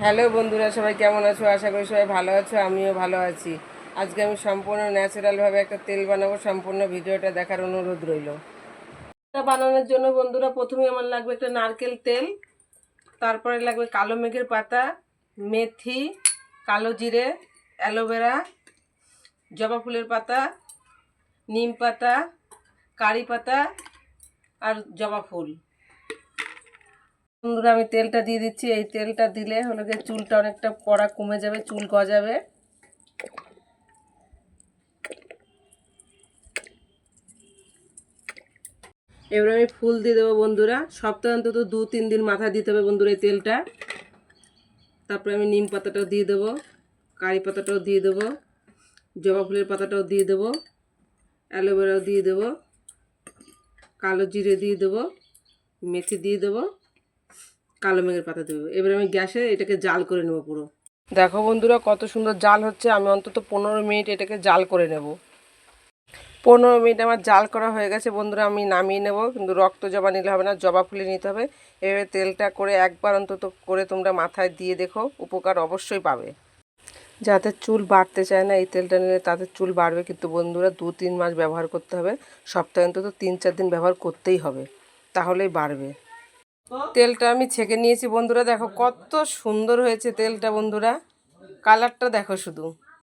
Hello বন্ধুরা, সবাই কেমন আছো? আশা করি সবাই ভালো আছো, আমিও ভালো আছি। আজকে আমি সম্পূর্ণ ন্যাচারালভাবে একটা তেল বানাবো, সম্পূর্ণ ভিডিওটা দেখার অনুরোধ রইল। এটা বানানোর জন্য বন্ধুরা প্রথমে আমার লাগবে একটা নারকেল তেল, তারপরে লাগবে কালো মেঘের পাতা, মেথি, কালো জিরে, অ্যালোভেরা, জবা ফুলের পাতা, নিম পাতা, কারি পাতা আর জবা ফুল। বন্ধুরা আমি তেলটা দিয়ে দিচ্ছি। এই তেলটা দিলে হলো গিয়ে চুলটা অনেকটা পড়া কমে যাবে, চুল গজাবে। এবার আমি ফুল দিয়ে দেবো বন্ধুরা। সপ্তাহে অন্তত 2-3 দিন মাথায় দিতে হবে বন্ধুরা এই তেলটা। তারপরে আমি নিম পাতাটাও দিয়ে দেবো, কারি পাতাটাও দিয়ে দেবো, জবা ফুলের পাতাটাও দিয়ে দেবো, অ্যালোভেরাও দিয়ে দেবো, কালো জিরে দিয়ে দেবো, মেথি দিয়ে দেবো, কালো মেঘের পাতা দেবো। এবার আমি গ্যাসে এটাকে জাল করে নেবো পুরো। দেখো বন্ধুরা কত সুন্দর জাল হচ্ছে। আমি অন্তত 15 মিনিট এটাকে জাল করে নেব। 15 মিনিট আমার জাল করা হয়ে গেছে বন্ধুরা, আমি নামিয়ে নেব। কিন্তু রক্ত জবা নিলে হবে না, জবা ফুলে নিতে হবে। এভাবে তেলটা করে একবার অন্তত করে তোমরা মাথায় দিয়ে দেখো, উপকার অবশ্যই পাবে। যাদের চুল বাড়তে চায় না, এই তেলটা নিলে তাদের চুল বাড়বে। কিন্তু বন্ধুরা 2-3 মাস ব্যবহার করতে হবে, সপ্তাহে অন্তত 3-4 দিন ব্যবহার করতেই হবে, তাহলেই বাড়বে। তেলটা আমি ছেঁকে নিয়েছি বন্ধুরা, দেখো কত সুন্দর হয়েছে তেলটা বন্ধুরা, কালারটা দেখো শুধু।